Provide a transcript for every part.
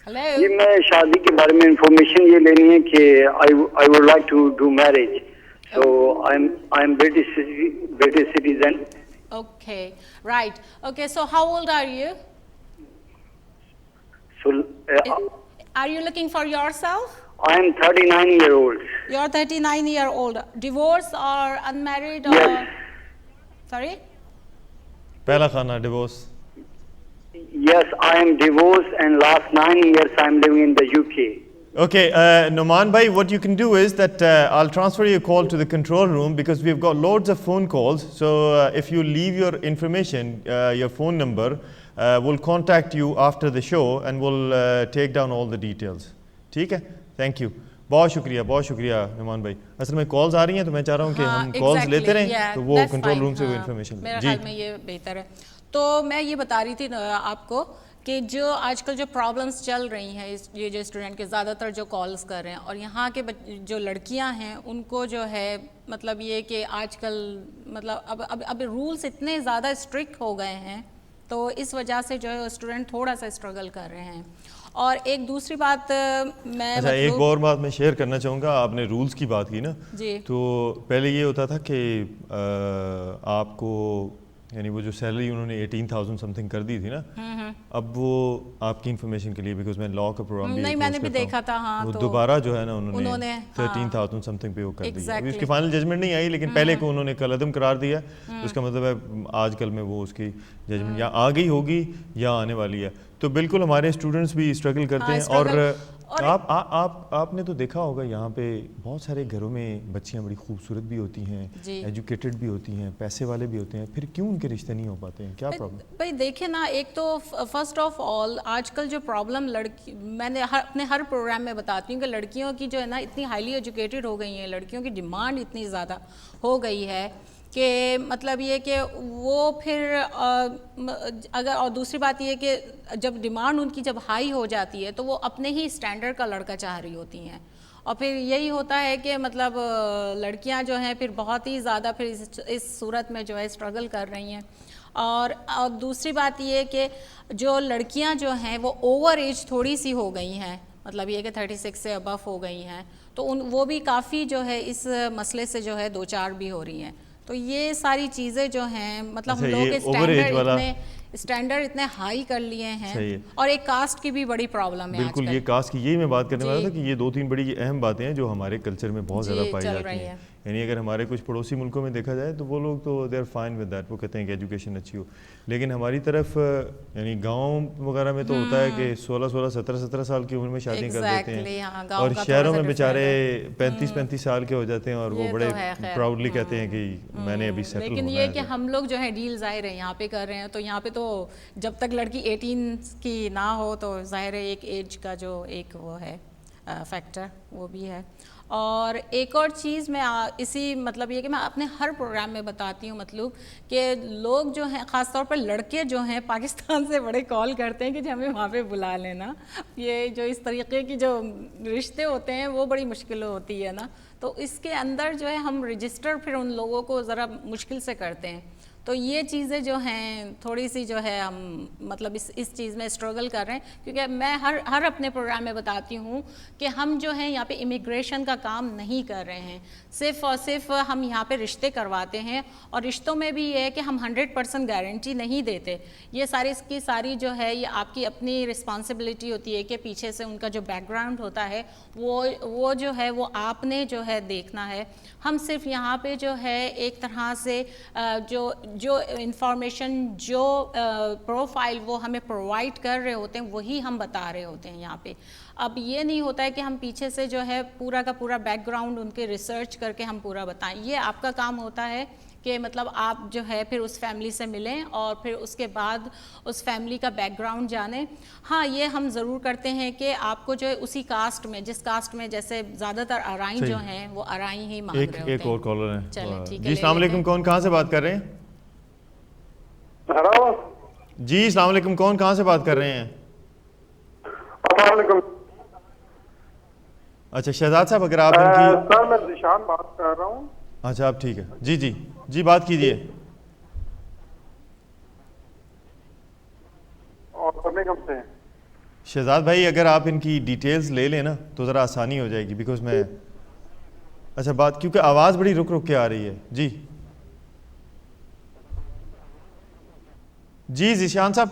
جی میں شادی کے بارے میں انفارمیشن یہ لینی ہے کہ I would like to do marriage. So I'm British citizen. Okay, right. Okay, so how old are you? So Are you looking for yourself? I am 39-year-old. You're 39-year-old. Divorced or unmarried or? Yes. Sorry? پہلا خانہ divorce. Yes, I am divorced and last 9 years I am living in the UK. Okay, Noman bhai, what you can do is that I'll transfer your call to the control room because we've got loads of phone calls. So if you leave your information, your phone number, we'll contact you after the show and we'll take down all the details. ٹھیک ہے, thank you. بہت شکریہ نعمان بھائی. اصل میں calls آ رہی ہیں تو میں چاہ رہا ہوں کہ ہم کالز لیتے رہیں تو وہ کنٹرول روم سے وہ انفارمیشن. میرے خیال میں یہ بہتر ہے. تو میں یہ بتا رہی تھی آپ کو کہ جو آج کل جو پرابلمس چل رہی ہیں یہ جو اسٹوڈنٹ کے زیادہ تر جو کالز کر رہے ہیں اور یہاں کے جو لڑکیاں ہیں ان کو جو ہے مطلب یہ کہ آج کل مطلب اب رولس اتنے زیادہ اسٹرکٹ ہو گئے ہیں تو اس وجہ سے جو ہے اسٹوڈنٹ تھوڑا سا اسٹرگل کر رہے ہیں. اور ایک دوسری بات میں ایک اور بات میں شیئر کرنا چاہوں گا. آپ نے رولز کی بات کی نا, تو پہلے یہ ہوتا تھا کہ آپ کو یعنی وہ جو سیلری انہوں نے 18,000 سم تھنگ کر دی تھی نا, اب وہ آپ کی انفارمیشن کے لیے بیکاز میں لا کا پروگرام نہیں میں نے بھی دیکھا تھا, ہاں وہ دوبارہ جو ہے نا انہوں نے 13,000 سم تھنگ پہ وہ کر دی. ابھی اس کی فائنل ججمنٹ نہیں آئی لیکن پہلے کو انہوں نے کل عدم قرار دیا. اس کا مطلب ہے آج کل میں وہ اس کی ججمنٹ یا آ گئی ہوگی یا آنے والی ہے. تو بالکل ہمارے اسٹوڈنٹس بھی اسٹرگل کرتے ہیں. اور آپ نے تو دیکھا ہوگا یہاں پہ بہت سارے گھروں میں بچیاں بڑی خوبصورت بھی ہوتی ہیں, ایجوکیٹڈ بھی ہوتی ہیں, پیسے والے بھی ہوتے ہیں, پھر کیوں ان کے رشتے نہیں ہو پاتے ہیں؟ کیا پرابلم؟ بھائی دیکھیں نا, ایک تو فرسٹ آف آل آج کل جو پرابلم میں نے اپنے ہر پروگرام میں بتاتی ہوں کہ لڑکیوں کی جو ہے نا اتنی ہائیلی ایجوکیٹڈ ہو گئی ہیں, لڑکیوں کی ڈیمانڈ اتنی زیادہ ہو گئی ہے کہ مطلب یہ کہ وہ پھر اگر, اور دوسری بات یہ کہ جب ڈیمانڈ ان کی جب ہائی ہو جاتی ہے تو وہ اپنے ہی اسٹینڈرڈ کا لڑکا چاہ رہی ہوتی ہیں, اور پھر یہی ہوتا ہے کہ مطلب لڑکیاں جو ہیں پھر بہت ہی زیادہ پھر اس صورت میں جو ہے اسٹرگل کر رہی ہیں. اور دوسری بات یہ کہ جو لڑکیاں جو ہیں وہ اوور ایج تھوڑی سی ہو گئی ہیں, مطلب یہ کہ 36 سے ابو ہو گئی ہیں, تو وہ بھی کافی جو ہے اس مسئلے سے جو ہے دو چار بھی ہو رہی ہیں. تو یہ ساری چیزیں جو ہیں مطلب ہم لوگ کے اسٹینڈرڈ اتنے ہائی کر لیے ہیں, اور ایک کاسٹ کی بھی بڑی پرابلم ہے. بالکل, یہ کاسٹ کی یہی میں بات کرنے والا تھا کہ یہ 2-3 بڑی اہم باتیں ہیں جو ہمارے کلچر میں بہت زیادہ پائی جاتی ہیں. یعنی اگر ہمارے کچھ پڑوسی ملکوں میں دیکھا جائے تو وہ لوگ تو they are fine with that, وہ کہتے ہیں کہ ایجوکیشن اچھی ہو, لیکن ہماری طرف یعنی گاؤں وغیرہ میں تو ہوتا ہے کہ 16 17 سال کی عمر میں شادیاں کر دیتے ہیں, اور شہروں میں بیچارے 35 سال کے ہو جاتے ہیں اور وہ بڑے پراؤڈلی کہتے ہیں کہ میں نے ابھی سیٹل ہونا ہے. لیکن یہ کہ ہم لوگ جو ہے ڈیل ظاہر ہے یہاں پہ کر رہے ہیں, تو یہاں پہ تو جب تک لڑکی 18 کی نہ ہو تو ظاہر ہے ایک ایج کا جو ایک وہ ہے فیکٹر وہ بھی ہے. اور ایک اور چیز میں اسی مطلب یہ کہ میں اپنے ہر پروگرام میں بتاتی ہوں مطلب کہ لوگ جو ہیں خاص طور پر لڑکے جو ہیں پاکستان سے بڑے کال کرتے ہیں کہ ہمیں وہاں پہ بلا لینا. یہ جو اس طریقے کی جو رشتے ہوتے ہیں وہ بڑی مشکل ہوتی ہے نا, تو اس کے اندر جو ہے ہم رجسٹر پھر ان لوگوں کو ذرا مشکل سے کرتے ہیں. تو یہ چیزیں جو ہیں تھوڑی سی جو ہے ہم مطلب اس چیز میں اسٹرگل کر رہے ہیں, کیونکہ میں ہر اپنے پروگرام میں بتاتی ہوں کہ ہم جو ہیں یہاں پہ امیگریشن کا کام نہیں کر رہے ہیں, صرف اور صرف ہم یہاں پہ رشتے کرواتے ہیں, اور رشتوں میں بھی یہ ہے کہ ہم 100% گارنٹی نہیں دیتے. یہ اس کی ساری جو ہے یہ آپ کی اپنی رسپانسبلٹی ہوتی ہے کہ پیچھے سے ان کا جو بیک گراؤنڈ ہوتا ہے وہ جو ہے وہ آپ نے جو ہے دیکھنا ہے. ہم صرف یہاں پہ جو ہے ایک طرح سے جو انفارمیشن جو پروفائل وہ ہمیں پرووائڈ کر رہے ہوتے ہیں وہی ہم بتا رہے ہوتے ہیں یہاں پہ. اب یہ نہیں ہوتا ہے کہ ہم پیچھے سے جو ہے پورا کا پورا بیک گراؤنڈ ان کے ریسرچ کر کے ہم پورا بتائیں. یہ آپ کا کام ہوتا ہے کہ مطلب آپ جو ہے پھر اس فیملی سے ملیں اور پھر اس کے بعد اس فیملی کا بیک گراؤنڈ جانیں. ہاں یہ ہم ضرور کرتے ہیں کہ آپ کو جو ہے اسی کاسٹ میں جس کاسٹ میں جیسے زیادہ تر ارائیں جو ہیں وہ ارائیں ہی مانگ رہے ہوتے ہیں. ایک اور کالر ہے. چلیں ٹھیک ہے. جی السلام علیکم, کون کہاں سے بات کر رہے ہیں؟ ہلو جی السلام علیکم, کون کہاں سے بات کر رہے ہیں؟ السلام علیکم. اچھا شہزاد صاحب اگر آپ ان کی سر میں ذیشان بات کر رہا ہوں. اچھا آپ ٹھیک ہے, جی بات کیجیے. اور برمنگھم سے. شہزاد بھائی اگر آپ ان کی ڈیٹیلز لے لیں نا تو ذرا آسانی ہو جائے گی، بیکاز میں اچھا بات کیونکہ آواز بڑی رک رک کے آ رہی ہے. جی جی ذیشان صاحب،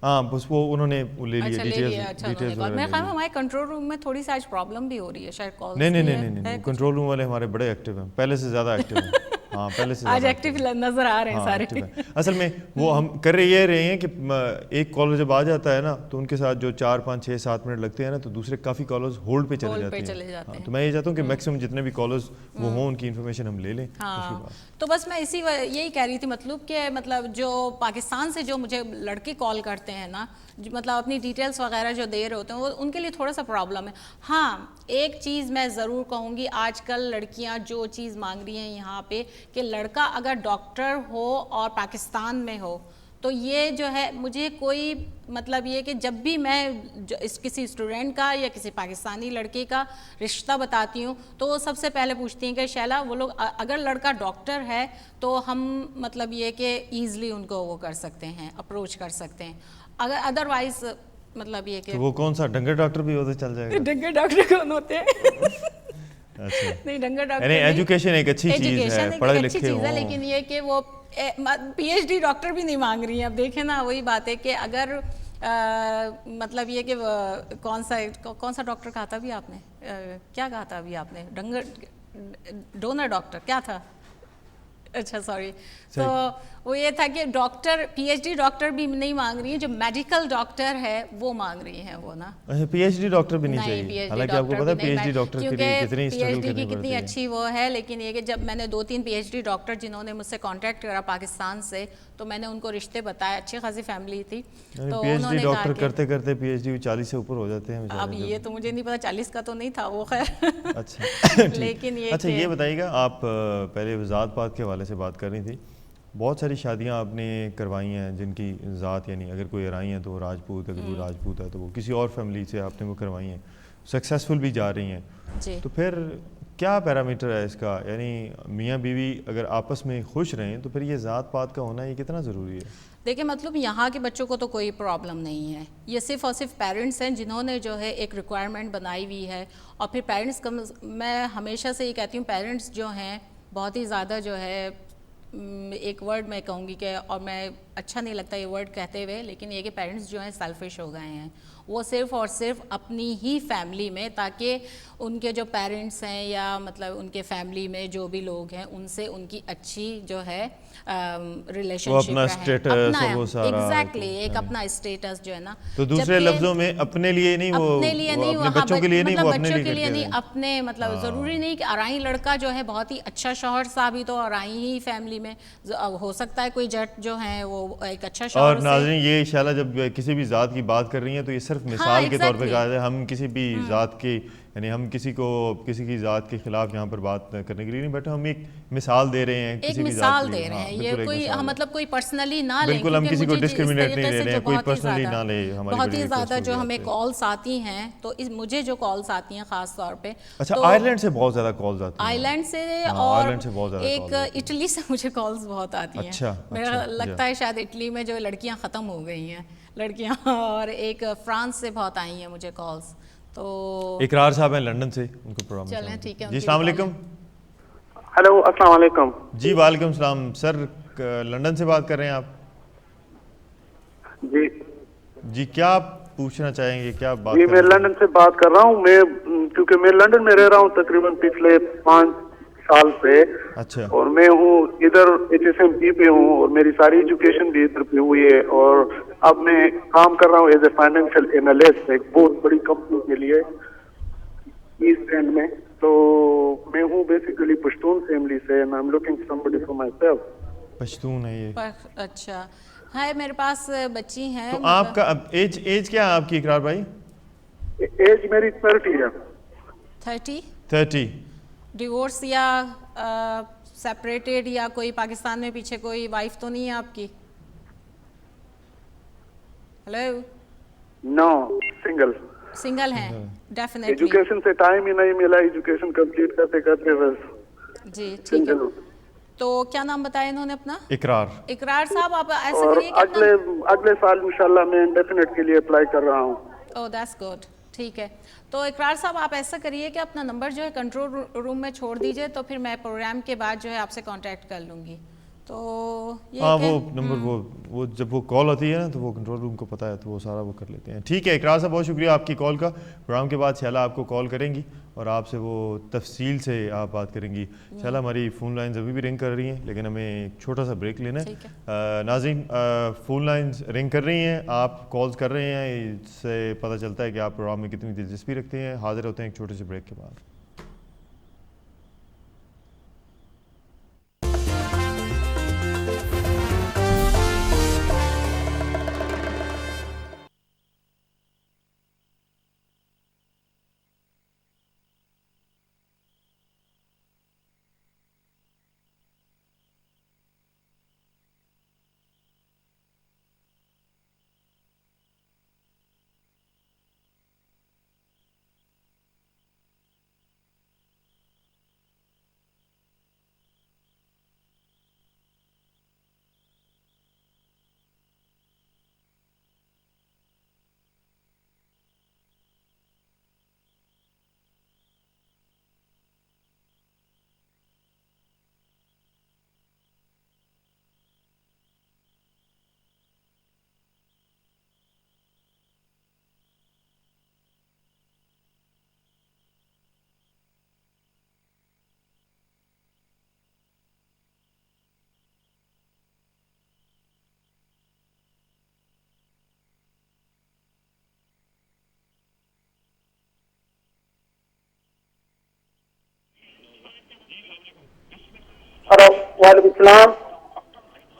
ہاں بس وہ انہوں نے لے لیے ڈیٹیلز. میں خیال ہمارے کنٹرول روم میں تھوڑی سی آج پرابلم بھی ہو رہی ہے شاید کال. نہیں کنٹرول روم والے ہمارے بڑے ایکٹیو ہیں، پہلے سے زیادہ ایکٹیو ہیں. ہاں پہلے سے آج ایکٹیو نظر آ رہے ہیں سارے. اصل میں وہ ہم کر رہے ہیں کہ ایک کالر جب آ جاتا ہے نا تو ان کے ساتھ جو 4 5 6 7 منٹ لگتے ہیں نا تو دوسرے کافی کالرز ہولڈ پہ چلے جاتے ہیں. تو میں یہ چاہتا ہوں کہ میکسیمم جتنے بھی کالرز وہ ہوں ان کی انفارمیشن ہم لے لیں. تو بس میں یہی کہہ رہی تھی مطلب جو پاکستان سے جو مجھے لڑکے کال کرتے ہیں نا، مطلب اپنی ڈیٹیلز وغیرہ جو دے رہے ہوتے ہیں، وہ ان کے لیے تھوڑا سا پرابلم ہے. ہاں ایک چیز میں ضرور کہوں گی، آج کل لڑکیاں جو چیز مانگ رہی ہیں یہاں پہ کہ لڑکا اگر ڈاکٹر ہو اور پاکستان میں ہو تو یہ جو ہے مجھے کوئی مطلب یہ کہ جب بھی میں کسی اسٹوڈنٹ کا یا کسی پاکستانی لڑکے کا رشتہ بتاتی ہوں تو وہ سب سے پہلے پوچھتی ہیں کہ شیلا وہ لوگ اگر لڑکا ڈاکٹر ہے تو ہم مطلب یہ کہ ایزلی ان کو وہ کر سکتے ہیں، اپروچ کر سکتے ہیں. اگر ادروائز مطلب یہ کہ وہ کون سا ڈنگر ڈاکٹر بھی ہوتے چل جائے گا. ڈنگر ڈاکٹر کون ہوتے ہیں؟ نہیں ڈنگر ڈاکٹر یعنی ایجوکیشن ایک اچھی چیز ہے، پڑھے لکھے ہوں، لیکن یہ کہ وہ پی ایچ ڈی ڈاکٹر بھی نہیں مانگ رہی ہیں. اب دیکھیں نا وہی بات ہے کہ اگر مطلب یہ کہ کون سا ڈاکٹر کہا تھا ابھی آپ نے، کیا کہا تھا ابھی آپ نے، ڈونر ڈاکٹر کیا تھا؟ اچھا سوری. تو وہ یہ تھا کہ doctor P H D doctor بھی نہیں مانگ رہی ہیں، جو میڈیکل ڈاکٹر ہے وہ مانگ رہی ہیں وہ نا. پی ایچ ڈی ڈاکٹر بھی نہیں چاہیے، حالانکہ آپ کو پتا ہے پی ایچ ڈی ڈاکٹر کے لیے کتنی اسٹرگل کرنی پڑتی ہے، کتنی اچھی وہ ہے. لیکن یہ کہ جب میں نے 2-3 پی ایچ ڈی ڈاکٹر جنہوں نے مجھ سے کانٹیکٹ کرا پاکستان سے تو میں نے ان کو رشتے بتائے، اچھی خاصی فیملی تھی. تو پی ایچ ڈی ڈاکٹر کرتے کرتے پی ایچ ڈی 40 سے اوپر ہو جاتے ہیں. اب یہ تو مجھے نہیں پتا 40 کا تو نہیں تھا وہ، خیر. اچھا لیکن اچھا یہ بتائیے گا، آپ پہلے ذات پات کے حوالے سے بات کر رہی تھی. بہت ساری شادیاں آپ نے کروائی ہیں جن کی ذات یعنی اگر کوئی ارائی ہیں تو وہ راجپوت، اگر کوئی راجپوت ہے تو وہ کسی اور فیملی سے آپ نے وہ کروائی ہیں، سکسیزفل بھی جا رہی ہیں. تو پھر کیا پیرامیٹر ہے اس کا، یعنی میاں بیوی اگر آپس میں خوش رہیں تو پھر یہ ذات پات کا ہونا یہ کتنا ضروری ہے؟ دیکھیں مطلب یہاں کے بچوں کو تو کوئی پرابلم نہیں ہے، یہ صرف اور صرف پیرنٹس ہیں جنہوں نے جو ہے ایک ریکوائرمنٹ بنائی ہوئی ہے. اور پھر پیرنٹس کا میں ہمیشہ سے یہ کہتی ہوں پیرنٹس جو ہیں بہت ہی زیادہ جو ہے ایک ورڈ میں کہوں گی کہ، اور میں اچھا نہیں لگتا یہ ورڈ کہتے ہوئے، لیکن یہ کہ پیرنٹس جو ہیں سیلفش ہو گئے ہیں. وہ صرف اور صرف اپنی ہی فیملی میں، تاکہ ان کے جو پیرنٹس ہیں یا مطلب ان کے فیملی میں جو بھی لوگ ہیں ان سے ان کی اچھی جو ہے ریلیشن شپ رہے. ایگزیکٹلی ایک اپنا اسٹیٹس جو ہے نا، تو دوسرے لفظوں میں اپنے لیے نہیں، وہ اپنے بچوں کے لیے نہیں، وہ اپنے لیے نہیں، اپنے مطلب ضروری نہیں کہ ارائی لڑکا جو ہے بہت ہی اچھا شوہر ثابت ہو ارائی ہی فیملی میں، ہو سکتا ہے کوئی جٹ جو ہیں وہ ایک اچھا شوہر. اور ناظرین یہ شائلہ جب کسی بھی ذات کی بات کر رہی ہیں تو یہ صرف مثال کے طور پہ کہا ہے، ہم کسی بھی ذات کی یعنی ہم کسی کی ذات کے خلاف یہاں پر بات کرنے کے لیے نہیں بیٹھے، ہم ایک مثال دے رہے ہیں، ایک مثال دے رہے ہیں. یہ کوئی مطلب کوئی پرسنلی نہ لیں، بالکل ہم کسی کو ڈسکریمنیٹ نہیں دے رہے ہیں، کوئی پرسنلی نہ لے. بہت ہی زیادہ جو ہمیں کالز آتی ہیں تو مجھے جو کالز آتی ہیں خاص طور پہ، اچھا آئرلینڈ سے بہت زیادہ کالز آتی ہیں، آئرلینڈ سے اور ایک اٹلی سے مجھے کالز بہت آتی ہیں. میرا لگتا ہے شاید اٹلی میں جو لڑکیاں ختم ہو گئی ہیں لڑکیاں، اور ایک فرانس سے بہت آئی ہیں مجھے کالز. تو اقرار صاحب ہیں لنڈن سے، ان کو پروگرام چلیں ٹھیک ہے. جی السلام علیکم. ہیلو السلام علیکم. جی وعلیکم السلام سر، لنڈن سے بات کر رہے ہیں آپ؟ جی جی کیا پوچھنا چاہیں گے، کیا بات؟ جی میں لنڈن سے بات کر رہا ہوں. کیونکہ میں لنڈن میں رہ رہا ہوں تقریباً پچھلے 5 سال سے. اچھا. اور میں ہوں ادھر HSMP پہ ہوں اور میری ساری ایجوکیشن بھی ادھر پہ ہوئی ہے، اور اب میں کام کر رہا ہوں ایز اے فائنینشیل اینالسٹ ایک بہت بڑی کمپنی کے لیے ایسٹ اینڈ میں. تو میں ہوں بیسیکلی پشتون فیملی سے، and I'm looking for somebody for myself. Pashtun ہے یہ؟ اچھا ہے، میرے پاس بچی ہیں. تو آپ کا ایج کیا ہے آپ کی اقرار بھائی؟ ایج میری 30 ہے. 30. ڈیورس یا سیپریٹڈ یا کوئی پاکستان میں پیچھے کوئی وائف تو نہیں ہے آپ کی؟ ہیلو. نو سنگل ہیں ڈیفینیٹلی. ایجوکیشن سے ٹائم ہی نہیں ملا، ایجوکیشن کمپلیٹ کرتے کرتے بس. جی ٹھیک ہے. تو کیا نام بتایا انہوں نے اپنا؟ اقرار صاحب. آپ ایسا کریے کہ اگلے سال انشاءاللہ میں انڈیفینٹ کے لیے اپلائی کر رہا ہوں. او دیٹس گڈ. ٹھیک ہے, تو اقرار صاحب آپ ایسا کریے کہ اپنا نمبر جو ہے کنٹرول روم میں چھوڑ دیجئے, تو پھر میں پروگرام کے بعد جو ہے آپ سے کانٹیکٹ کر لوں گی. تو ہاں وہ نمبر وہ جب وہ کال ہوتی ہے نا تو وہ کنٹرول روم کو پتہ ہے, تو وہ سارا وہ کر لیتے ہیں. ٹھیک ہے اقرار صاحب, بہت شکریہ آپ کی کال کا. پروگرام کے بعد شیلا آپ کو کال کریں گی اور آپ سے وہ تفصیل سے آپ بات کریں گی. شیلا ہماری فون لائنز ابھی بھی رنگ کر رہی ہیں, لیکن ہمیں ایک چھوٹا سا بریک لینا ہے. ناظرین فون لائنز رنگ کر رہی ہیں, آپ کالز کر رہے ہیں, اس سے پتہ چلتا ہے کہ آپ پروگرام میں کتنی دلچسپی رکھتے ہیں. حاضر ہوتے ہیں ایک چھوٹے سے بریک کے بعد. ہلو, وعلیکم السلام.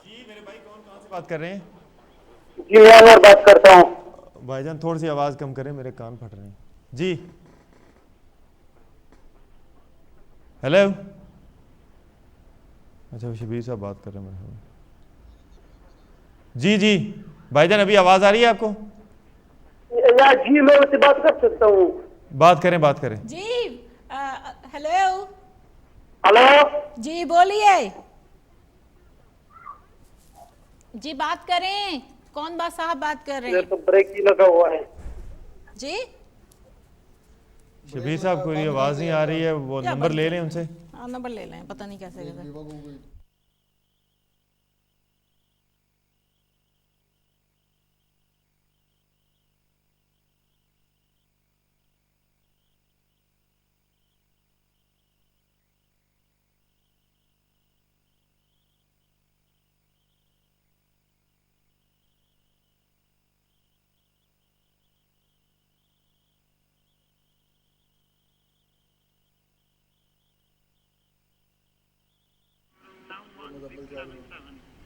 جی میرے بھائی کہاں سے بات کر رہے ہیں؟ جی میں انور بات کرتا ہوں. بھائی جان تھوڑی سی آواز کم کریں, میرے کان پھٹ رہے ہیں. جی ہیلو. اچھا وہ شبیر صاحب بات کر رہے ہیں میرے. جی جی بھائی جان ابھی آواز آ رہی ہے آپ کو؟ جی میں اس سے بات کر سکتا ہوں. بات کریں بات کریں. جی ہیلو. ہلو. جی بولیے. جی بات کریں, کون بات صاحب بات کر رہے یہ ہیں؟ تو بریک ہی لگا ہوا ہے. جی شبیر صاحب کوئی آواز نہیں آ رہی ہے, وہ نمبر لے لیں ان سے. ہاں نمبر لے لیں, پتہ نہیں کیسے کریں.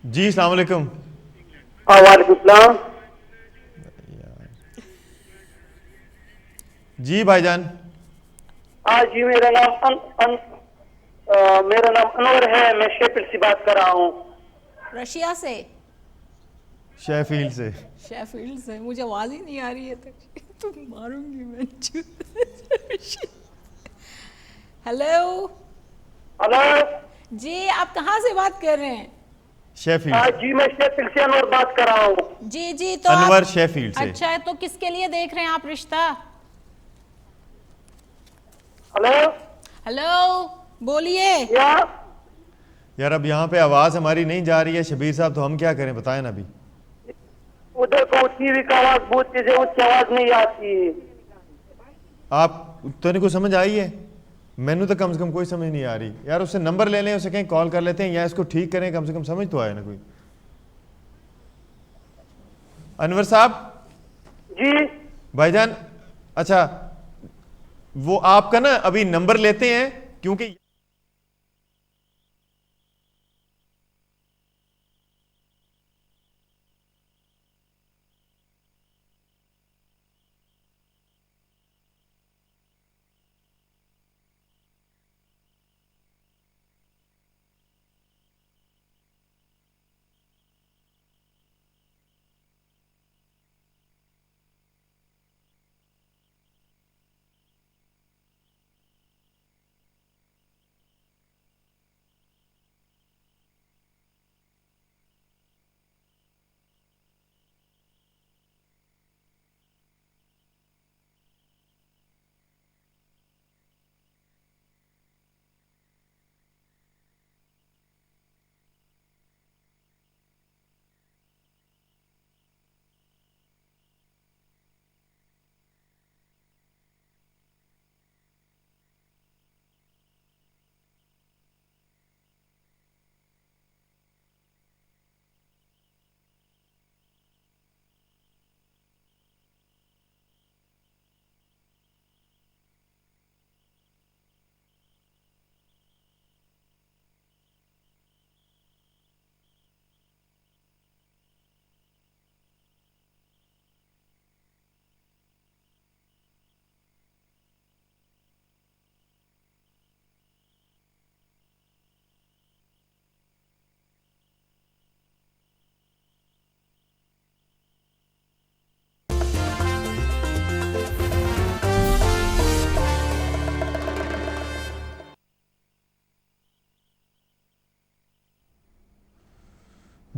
جی السلام علیکم. وعلیکم السلام. جی بھائی جان. جی میرا نام انور ہے, میں شیپل سے بات کر رہا ہوں. رشیا سے. شیفیلڈ سے. شیفیلڈ سے مجھے آواز ہی نہیں آ رہی ہے تو ماروں گی میں. ہیلو. ہلو. جی آپ کہاں سے بات کر رہے ہیں؟ شیفیلڈ سے. جی میں شیپل سے انور بات کر رہا ہوں. جی جی تو انور آپ شیفیلڈ سے. اچھا ہے, تو کس کے لیے دیکھ رہے ہیں آپ رشتہ؟ ہلو. ہلو بولیے. یار اب یہاں پہ آواز ہماری نہیں جا رہی ہے شبیر صاحب, تو ہم کیا کریں بتائیں نا. ابھی ادھر کو ٹی وی کا آواز بہت تیز ہے, اس کی آواز نہیں آتی. آپ تو نہیں کو سمجھ آئی ہے؟ مینو تو کم سے کم کوئی سمجھ نہیں آ رہی یار. اس سے نمبر لے لیں, اسے کہیں کال کر لیتے ہیں, یا اس کو ٹھیک کریں, کم سے کم سمجھ تو آئے نا کوئی. انور صاحب. جی بھائی جان اچھا وہ آپ کا نا ابھی نمبر لیتے ہیں, کیونکہ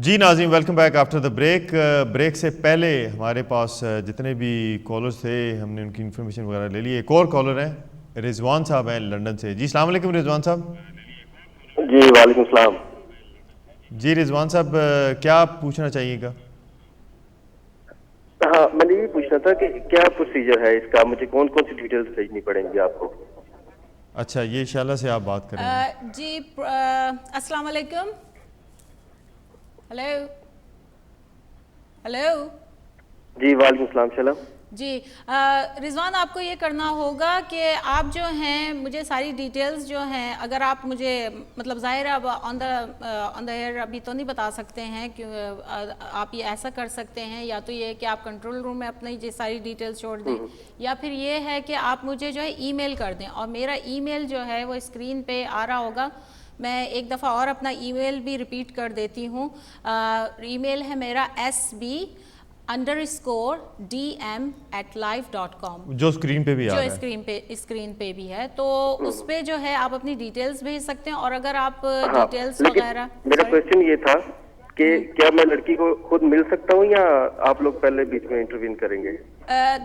جی ناظرین welcome back after the break سے پہلے ہمارے پاس جتنے بھی کالرز تھے ہم نے ان کی انفارمیشن وغیرہ لے لی. ایک اور کالر ہیں رضوان صاحب ہیں لنڈن سے. جی السلام علیکم رضوان صاحب. جی وعلیکم السلام. جی رضوان صاحب کیا آپ پوچھنا چاہیے گا؟ ہاں میں نے یہ پوچھنا تھا کہ کیا پروسیجر ہے اس کا, مجھے کون کون سی ڈیٹیلز بھیجنی پڑیں گی آپ کو؟ اچھا یہ انشاءاللہ سے آپ بات کریں گے. جی السلام علیکم. Hello hello. جی وعلیکم السلام. سلام. جی رضوان آپ کو یہ کرنا ہوگا کہ آپ جو ہیں مجھے ساری ڈیٹیلز جو ہیں اگر آپ مجھے مطلب ظاہر اب آن دا ایئر ابھی تو نہیں بتا سکتے ہیں کہ آپ یہ ایسا کر سکتے ہیں یا تو یہ کہ آپ کنٹرول روم میں اپنی یہ ساری ڈیٹیلز چھوڑ دیں یا پھر یہ ہے کہ آپ مجھے جو ہے ای میل کر دیں. اور میرا ای میل جو ہے وہ اسکرین پہ آ رہا ہوگا. میں ایک دفعہ اور اپنا ای میل بھی ریپیٹ کر دیتی ہوں. ای میل ہے میرا SB_DM@live.com جو اسکرین پہ بھی آ رہا ہے, جو اسکرین پہ بھی ہے. تو اس پہ جو ہے آپ اپنی ڈیٹیلز بھیج سکتے ہیں. اور اگر آپ ڈیٹیلز وغیرہ, میرا کویشچن یہ تھا کہ کیا میں لڑکی کو خود مل سکتا ہوں یا آپ لوگ پہلے بیچ میں انٹروین کریں گے؟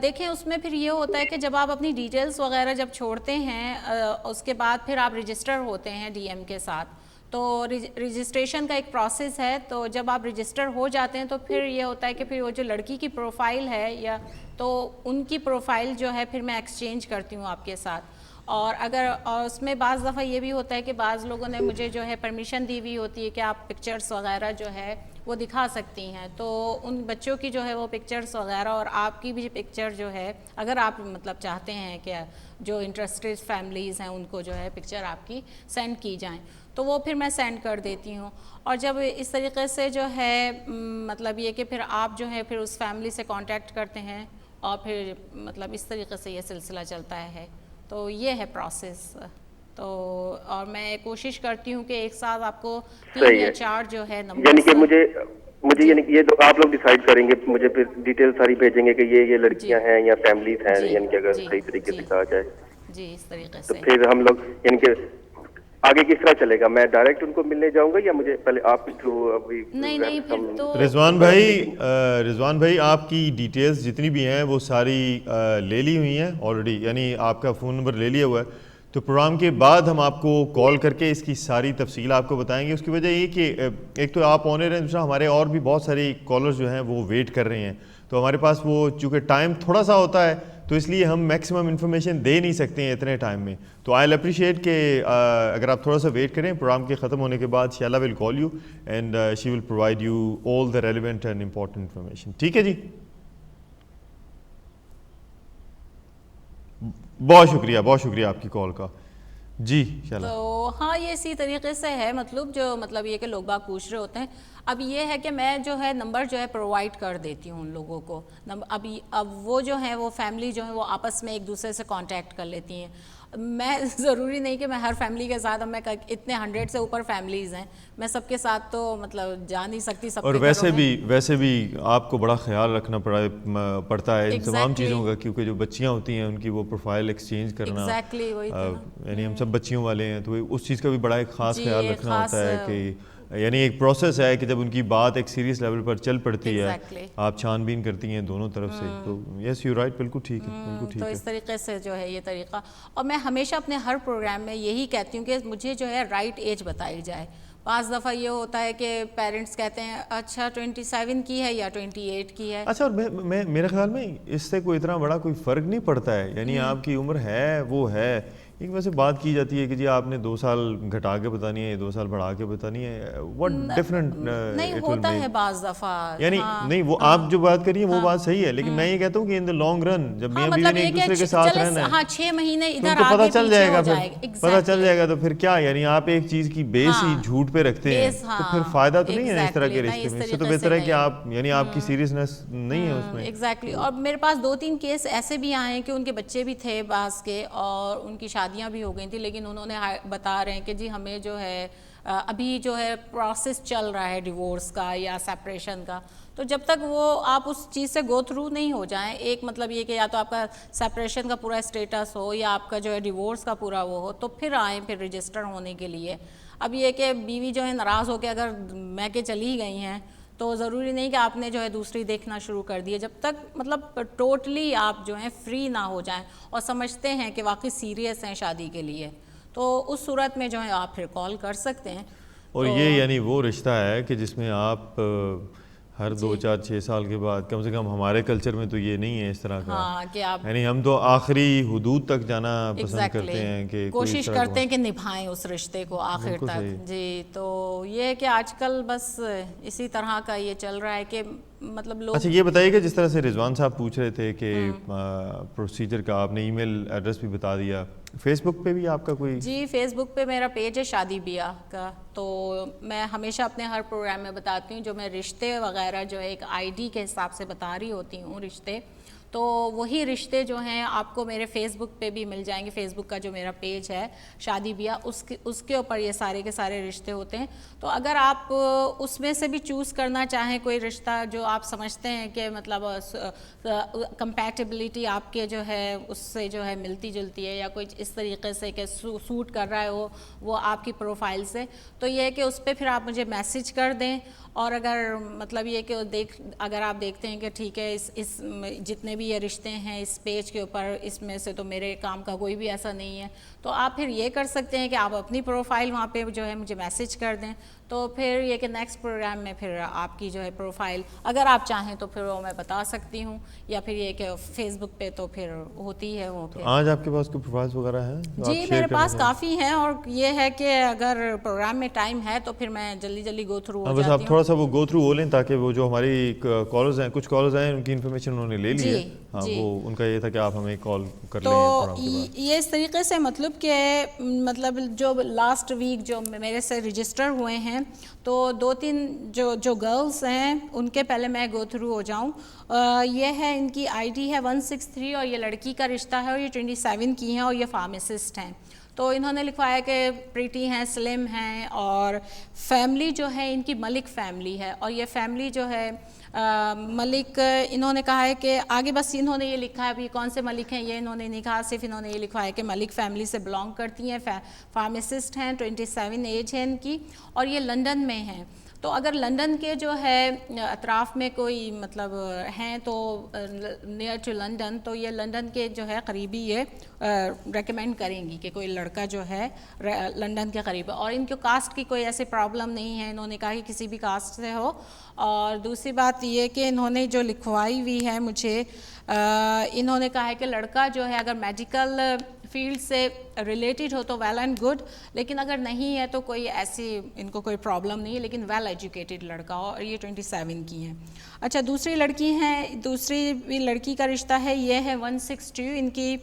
دیکھیں اس میں پھر یہ ہوتا ہے کہ جب آپ اپنی ڈیٹیلز وغیرہ جب چھوڑتے ہیں اس کے بعد پھر آپ رجسٹر ہوتے ہیں ڈی ایم کے ساتھ. تو رجسٹریشن کا ایک پروسیس ہے. تو جب آپ رجسٹر ہو جاتے ہیں تو پھر یہ ہوتا ہے کہ پھر وہ جو لڑکی کی پروفائل ہے یا تو ان کی پروفائل جو ہے پھر میں ایکسچینج کرتی ہوں آپ کے ساتھ. اور اگر اس میں بعض دفعہ یہ بھی ہوتا ہے کہ بعض لوگوں نے مجھے جو ہے پرمیشن دی ہوئی ہوتی ہے کہ آپ پکچرز وغیرہ جو ہے وہ دکھا سکتی ہیں. تو ان بچوں کی جو ہے وہ پکچرز وغیرہ اور آپ کی بھی پکچر جو ہے اگر آپ مطلب چاہتے ہیں کہ جو انٹرسٹڈ فیملیز ہیں ان کو جو ہے پکچر آپ کی سینڈ کی جائیں تو وہ پھر میں سینڈ کر دیتی ہوں. اور جب اس طریقے سے جو ہے مطلب یہ کہ پھر آپ جو ہے پھر اس فیملی سے کانٹیکٹ کرتے ہیں اور پھر مطلب اس طریقے سے یہ سلسلہ چلتا ہے. تو یہ ہے پروسیس. تو اور میں کوشش کرتی ہوں کہ ایک ساتھ آپ کو 3 یا 4 جو ہے نمبر, یعنی کہ مجھے یعنی کہ یہ تو آپ لوگ ڈیسائیڈ کریں گے, مجھے پھر ڈیٹیل ساری بھیجیں گے کہ یہ لڑکیاں ہیں یا فیملیز ہیں, یعنی کہ اگر صحیح طریقے سے کہا جائے جی اس طریقے سے. تو پھر ہم لوگ یعنی کہ آگے کس طرح چلے گا؟ میں ڈائریکٹ ان کو ملنے جاؤں گا یا مجھے پہلے آپ کے تھرو ابھی؟ نہیں پھر تو رضوان بھائی آپ کی ڈیٹیلز جتنی بھی ہیں وہ ساری لے لی ہوئی ہیں آلریڈی, یعنی آپ کا فون نمبر لے لیا ہوا ہے. تو پروگرام کے بعد ہم آپ کو کال کر کے اس کی ساری تفصیل آپ کو بتائیں گے. اس کی وجہ یہ کہ ایک تو آپ آنر ہیں, دوسرا ہمارے اور بھی بہت سارے کالرز جو ہیں وہ ویٹ کر رہے ہیں. تو ہمارے پاس وہ چونکہ ٹائم تھوڑا سا ہوتا ہے تو اس لیے ہم میکسیمم انفارمیشن دے نہیں سکتے ہیں اتنے ٹائم میں. تو آئی اپریشیٹ کہ اگر آپ تھوڑا سا ویٹ کریں, پروگرام کے ختم ہونے کے بعد Sheela will call you and she will provide you all the relevant and important information. ٹھیک ہے جی, بہت شکریہ آپ کی کال کا. جی شیلا. تو ہاں یہ اسی طریقے سے ہے مطلب یہ کہ لوگ باگ پوچھ رہے ہوتے ہیں. اب یہ ہے کہ میں جو ہے نمبر جو ہے پرووائڈ کر دیتی ہوں ان لوگوں کو. اب وہ جو ہیں وہ فیملی جو ہے وہ آپس میں ایک دوسرے سے کانٹیکٹ کر لیتی ہیں. میں ضروری نہیں کہ میں ہر فیملی کے ساتھ, میں اتنے 100 سے اوپر فیملیز ہیں, میں سب کے ساتھ تو مطلب جا نہیں سکتی. سب اور ویسے بھی آپ کو بڑا خیال رکھنا پڑتا ہے ان تمام چیزوں کا, کیونکہ جو بچیاں ہوتی ہیں ان کی وہ پروفائل ایکسچینج کرنا, یعنی ہم سب بچیوں والے ہیں تو اس چیز کا بھی بڑا ایک خاص خیال رکھنا ہوتا ہے کہ یعنی ایک پروسیس ہے کہ جب ان کی بات ایک سیریس لیول پر چل پڑتی ہے آپ چھان بین کرتی ہیں دونوں طرف سے. تو یس یو رائٹ, بالکل ٹھیک ہے. تو اس طریقے سے جو ہے یہ طریقہ, اور میں ہمیشہ اپنے ہر پروگرام میں یہی کہتی ہوں کہ مجھے جو ہے رائٹ ایج بتائی جائے. بعض دفعہ یہ ہوتا ہے کہ پیرنٹس کہتے ہیں اچھا 27 کی ہے یا 28 کی ہے. اچھا, اور میرے خیال میں اس سے کوئی اتنا بڑا کوئی فرق نہیں پڑتا ہے, یعنی آپ کی عمر ہے وہ ہے. ایک ویسے بات کی جاتی ہے کہ جی آپ نے 2 سال گھٹا کے بتانی ہے, 2 سال بڑھا کے بتانی ہے. واٹ ڈفرنٹ نہیں ہوتا ہے بعض دفعہ, یعنی نہیں وہ آپ جو بات کریے وہ بات صحیح ہے, لیکن میں یہ کہتا ہوں کہ ان دا لانگ رن جب میاں بیوی نے ایک دوسرے کے ساتھ رہنا ہے, ہاں 6 مہینے ادھر آگے پتہ چل جائے گا, پتہ چل جائے گا. تو پھر کیا, یعنی آپ ایک چیز کی بیس ہی جھوٹ پہ رکھتے ہیں تو پھر فائدہ تو نہیں ہے اس طرح کے رشتے میں. اس سے تو بہتر ہے کہ آپ یعنی آپ کی سیریسنس نہیں ہے اس میں. ایگزیکٹلی. اور میرے پاس 2-3 کیس ایسے بھی آئے ہیں کہ ان کے بچے بھی تھے بعض کے اور ان کی شادیاں بھی ہو گئی تھیں, لیکن انہوں نے بتا رہے ہیں کہ جی ہمیں جو ہے ابھی جو ہے پروسیس چل رہا ہے ڈیورس کا یا سیپریشن کا, تو جب تک وہ آپ اس چیز سے گو تھرو نہیں ہو جائیں، ایک مطلب یہ کہ یا تو آپ کا سپریشن کا پورا اسٹیٹس ہو یا آپ کا جو ہے ڈیورس کا پورا وہ ہو، تو پھر آئیں پھر رجسٹر ہونے کے لیے. اب یہ کہ بیوی جو ہے ناراض ہو کے اگر میکے چلی گئی ہیں تو ضروری نہیں کہ آپ نے جو ہے دوسری دیکھنا شروع کر دی ہے. جب تک مطلب ٹوٹلی آپ جو ہیں فری نہ ہو جائیں اور سمجھتے ہیں کہ واقعی سیریس ہیں شادی کے لیے، تو اس صورت میں جو ہے آپ پھر کال کر سکتے ہیں. اور یہ یعنی وہ رشتہ ہے کہ جس میں آپ ہر 2 4 6 سال کے بعد، کم سے کم ہمارے کلچر میں تو یہ نہیں ہے اس طرح کا، ہاں کہ آپ یعنی ہم تو آخری حدود تک جانا پسند کرتے ہیں کہ کوشش کرتے ہیں کہ نبھائیں اس رشتے کو آخر تک. جی تو یہ ہے کہ آج کل بس اسی طرح کا یہ چل رہا ہے کہ مطلب لوگ. اچھا یہ بتائیے کہ جس طرح سے رضوان صاحب پوچھ رہے تھے کہ پروسیجر کا آپ نے ای میل ایڈریس بھی بتا دیا، فیس بک پہ بھی آپ کا کوئی؟ جی فیس بک پہ میرا پیج ہے شادی بیاہ کا، تو میں ہمیشہ اپنے ہر پروگرام میں بتاتی ہوں جو میں رشتے وغیرہ جو ہے ایک آئی ڈی کے حساب سے بتا رہی ہوتی ہوں رشتے، تو وہی رشتے جو ہیں آپ کو میرے فیس بک پہ بھی مل جائیں گے. فیس بک کا جو میرا پیج ہے شادی بیاہ، اس کے اوپر یہ سارے کے سارے رشتے ہوتے ہیں. تو اگر آپ اس میں سے بھی چوز کرنا چاہیں کوئی رشتہ جو آپ سمجھتے ہیں کہ مطلب کمپیٹیبلٹی آپ کے جو ہے اس سے جو ہے ملتی جلتی ہے یا کوئی اس طریقے سے کہ سوٹ کر رہا ہے وہ آپ کی پروفائل سے، تو یہ ہے کہ اس پہ پھر آپ مجھے میسج کر دیں. اور اگر مطلب یہ کہ اگر آپ دیکھتے ہیں کہ ٹھیک ہے اس جتنے بھی یہ رشتے ہیں اس پیج کے اوپر، اس میں سے تو میرے کام کا کوئی بھی ایسا نہیں ہے، تو آپ پھر یہ کر سکتے ہیں کہ آپ اپنی پروفائل وہاں پہ جو ہے مجھے میسج کر دیں. تو پھر یہ کہ نیکسٹ پروگرام میں پھر آپ کی جو ہے پروفائل اگر آپ چاہیں تو پھر وہ میں بتا سکتی ہوں، یا پھر یہ کہ فیس بک پہ تو پھر ہوتی ہے وہ. آج آپ کے پاس کوئی پروفائلز وغیرہ ہیں؟ جی میرے پاس کافی ہیں، اور یہ ہے کہ اگر پروگرام میں ٹائم ہے تو پھر میں جلدی گو تھرو ہو جاتی ہوں. بس آپ تھوڑا سا وہ گو تھرو ہو لیں تاکہ وہ جو ہماری کالرز ہیں، کچھ کالرز ہیں ان کی انفارمیشن انہوں نے لے لی ہے. ہاں وہ ان کا یہ تھا کہ آپ ہمیں کال کر لیں. تو یہ اس طریقے سے مطلب کہ مطلب جو لاسٹ ویک جو میرے سے رجسٹر ہوئے ہیں تو 2-3 جو گرلز ہیں ان کے پہلے میں گو تھرو ہو جاؤں. یہ ہے ان کی آئی ڈی ہے 163 اور یہ لڑکی کا رشتہ ہے اور یہ 27 کی ہیں اور یہ فارماسسٹ ہیں. تو انہوں نے لکھوایا کہ پریٹی ہیں، سلم ہیں، اور فیملی جو ہے ان کی ملک فیملی ہے. اور یہ فیملی جو ہے ملک، انہوں نے کہا ہے کہ آگے بس انہوں نے یہ لکھا ہے، ابھی کون سے ملک ہیں یہ انہوں نے نہیں کہا، صرف انہوں نے یہ لکھوایا کہ ملک فیملی سے بلانگ کرتی ہیں، فارماسسٹ ہیں، 27 ایج ہے ان کی، اور یہ لندن میں ہیں. تو اگر لندن کے جو ہے اطراف میں کوئی مطلب ہیں تو نیئر ٹو لندن، تو یہ لندن کے جو ہے قریبی یہ ریکمینڈ کریں گی کہ کوئی لڑکا جو ہے لندن کے قریب ہے. اور ان کے کاسٹ کی کوئی ایسی پرابلم نہیں ہے، انہوں نے کہا کہ کسی بھی کاسٹ سے ہو. اور دوسری بات یہ کہ انہوں نے جو لکھوائی ہوئی ہے مجھے، انہوں نے کہا ہے کہ لڑکا جو ہے اگر میڈیکل فیلڈ سے ریلیٹڈ ہو تو ویل اینڈ گڈ، لیکن اگر نہیں ہے تو کوئی ایسی ان کو کوئی پرابلم نہیں ہے، لیکن ویل ایجوکیٹڈ لڑکا ہو. اور یہ 27 کی ہیں. اچھا دوسری لڑکی کا رشتہ ہے، یہ ہے 162. ان کی